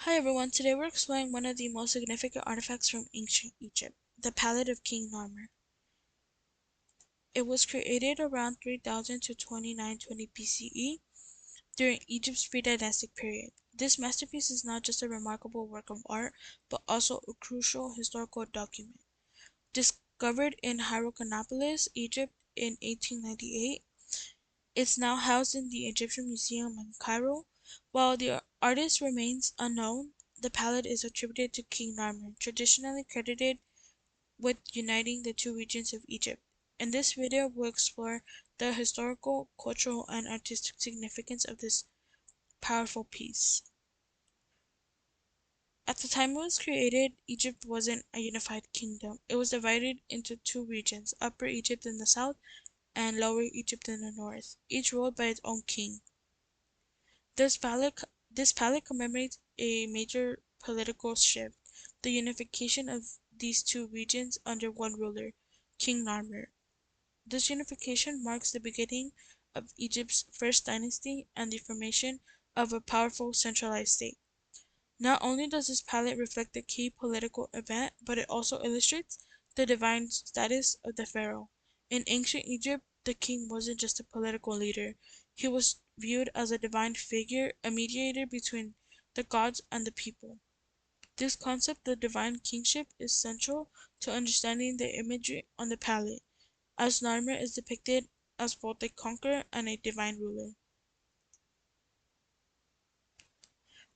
Hi everyone, today we're exploring one of the most significant artifacts from ancient Egypt, the Palette of King Narmer. It was created around 3000 to 2920 BCE during Egypt's pre-dynastic period. This masterpiece is not just a remarkable work of art, but also a crucial historical document. Discovered in Hierakonpolis, Egypt in 1898, it's now housed in the Egyptian Museum in Cairo. While the artist remains unknown, the palette is attributed to King Narmer, traditionally credited with uniting the two regions of Egypt. In this video, we'll explore the historical, cultural, and artistic significance of this powerful piece. At the time it was created, Egypt wasn't a unified kingdom. It was divided into two regions, Upper Egypt in the south and Lower Egypt in the north, each ruled by its own king. This palette commemorates a major political shift, the unification of these two regions under one ruler, King Narmer. This unification marks the beginning of Egypt's first dynasty and the formation of a powerful centralized state. Not only does this palette reflect a key political event, but it also illustrates the divine status of the pharaoh. In ancient Egypt, the king wasn't just a political leader, he was viewed as a divine figure, a mediator between the gods and the people. This concept of divine kingship is central to understanding the imagery on the palette, as Narmer is depicted as both a conqueror and a divine ruler.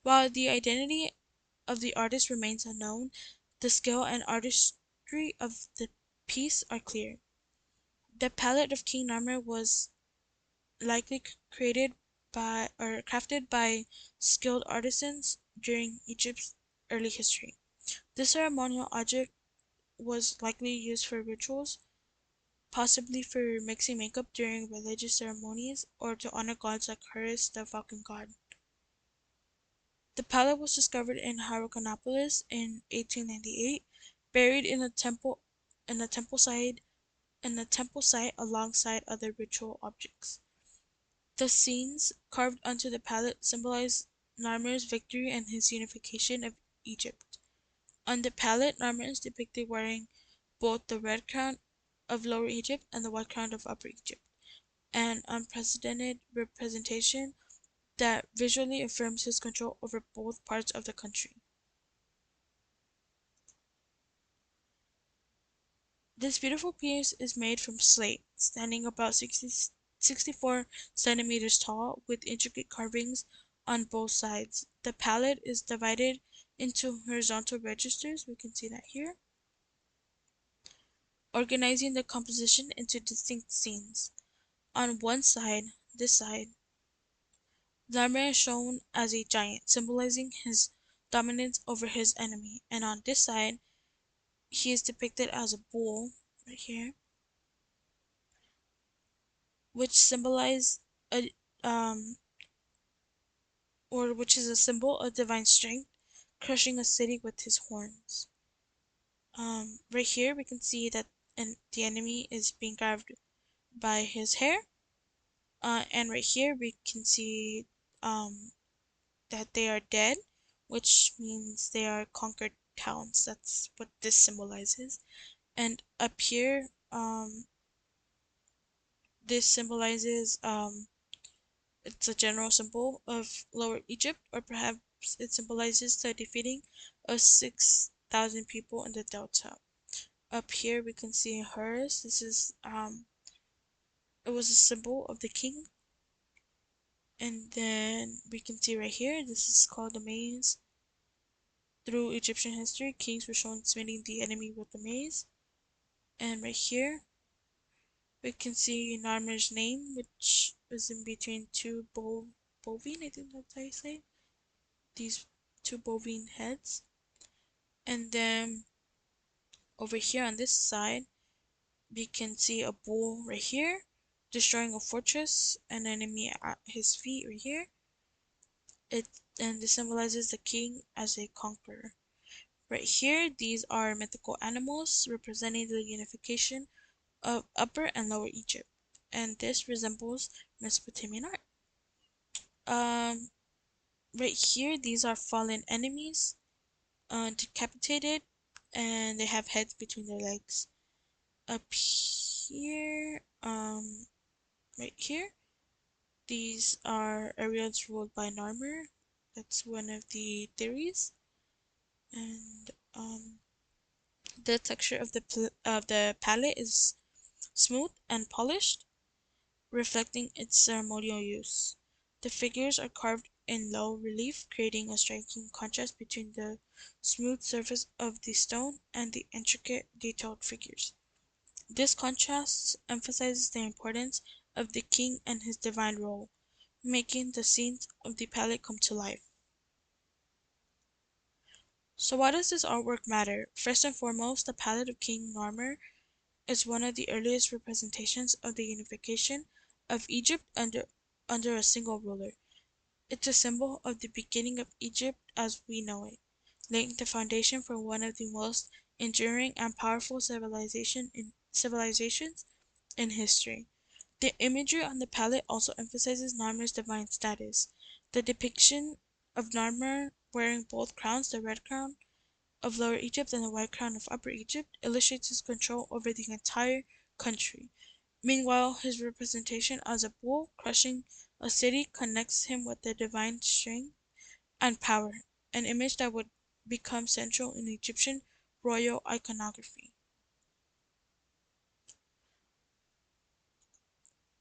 While the identity of the artist remains unknown, the skill and artistry of the piece are clear. The palette of King Narmer was likely created by or crafted by skilled artisans during Egypt's early history. This ceremonial object was likely used for rituals, possibly for mixing makeup during religious ceremonies or to honor gods like Horus, the falcon god. The palette was discovered in Hierakonpolis in 1898, buried in a temple site alongside other ritual objects. The scenes carved onto the palette symbolize Narmer's victory and his unification of Egypt. On the palette, Narmer is depicted wearing both the red crown of Lower Egypt and the white crown of Upper Egypt, an unprecedented representation that visually affirms his control over both parts of the country. This beautiful piece is made from slate, standing about 64 centimeters tall, with intricate carvings on both sides. The palette is divided into horizontal registers, we can see that here, organizing the composition into distinct scenes. On one side, this side, Narmer is shown as a giant, symbolizing his dominance over his enemy, and on this side, he is depicted as a bull, right here, which symbolize a which is a symbol of divine strength, crushing a city with his horns. Right here we can see that the enemy is being grabbed by his hair, and right here we can see that they are dead, which means they are conquered towns. That's what this symbolizes. And up here, this symbolizes it's a general symbol of Lower Egypt, or perhaps it symbolizes the defeating of 6,000 people in the Delta. Up here we can see Horus. This is it was a symbol of the king. And then we can see right here, this is called the maze. Through Egyptian history, kings were shown smiting the enemy with the maze. And right here, we can see Narmer's name, which is in between two bovine, I think that's how you say, these two bovine heads. And then over here on this side, we can see a bull right here, destroying a fortress, an enemy at his feet right here. And this symbolizes the king as a conqueror. Right here, these are mythical animals representing the unification of Upper and Lower Egypt, and this resembles Mesopotamian art. Right here, these are fallen enemies, decapitated, and they have heads between their legs. Up here, right here, these are areas ruled by Narmer. That's one of the theories. And the texture of the palette is smooth and polished, reflecting its ceremonial use. The figures are carved in low relief, creating a striking contrast between the smooth surface of the stone and the intricate, detailed figures. This contrast emphasizes the importance of the king and his divine role, making the scenes of the palette come to life. So why does this artwork matter? First and foremost, the palette of King Narmer is one of the earliest representations of the unification of Egypt under a single ruler. It's a symbol of the beginning of Egypt as we know it, laying the foundation for one of the most enduring and powerful civilizations in history. The imagery on the palette also emphasizes Narmer's divine status. The depiction of Narmer wearing both crowns, the red crown of Lower Egypt and the white crown of Upper Egypt, illustrates his control over the entire country. Meanwhile, his representation as a bull crushing a city connects him with the divine strength and power, an image that would become central in Egyptian royal iconography.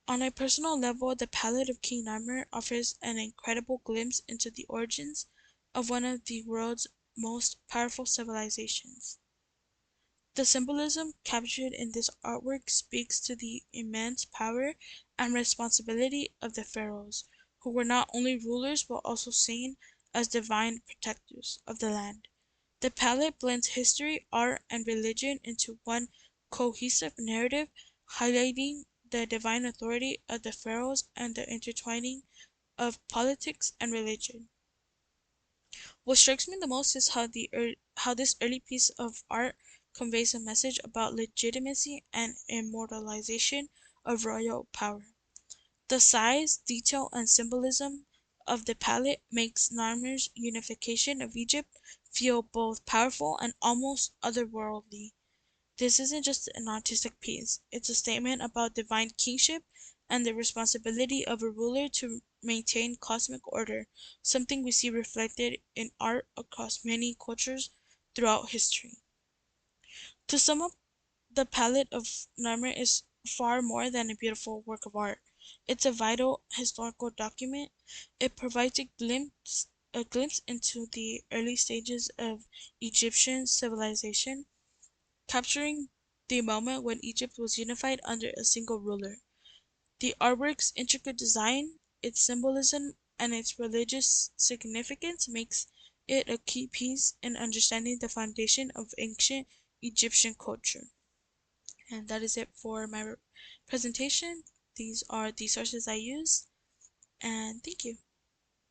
On a personal level, the palette of King Narmer offers an incredible glimpse into the origins of one of the world's most powerful civilizations. The symbolism captured in this artwork speaks to the immense power and responsibility of the pharaohs, who were not only rulers but also seen as divine protectors of the land. The palette blends history, art, and religion into one cohesive narrative, highlighting the divine authority of the pharaohs and the intertwining of politics and religion. What strikes me the most is how this early piece of art conveys a message about legitimacy and immortalization of royal power. The size, detail, and symbolism of the palette makes Narmer's unification of Egypt feel both powerful and almost otherworldly. This isn't just an artistic piece, it's a statement about divine kingship and the responsibility of a ruler to maintain cosmic order, something we see reflected in art across many cultures throughout history. To sum up, the palette of Narmer is far more than a beautiful work of art. It's a vital historical document. It provides a glimpse into the early stages of Egyptian civilization, capturing the moment when Egypt was unified under a single ruler. The artwork's intricate design, its symbolism, and its religious significance makes it a key piece in understanding the foundation of ancient Egyptian culture. And that is it for my presentation. These are the sources I used, and thank you.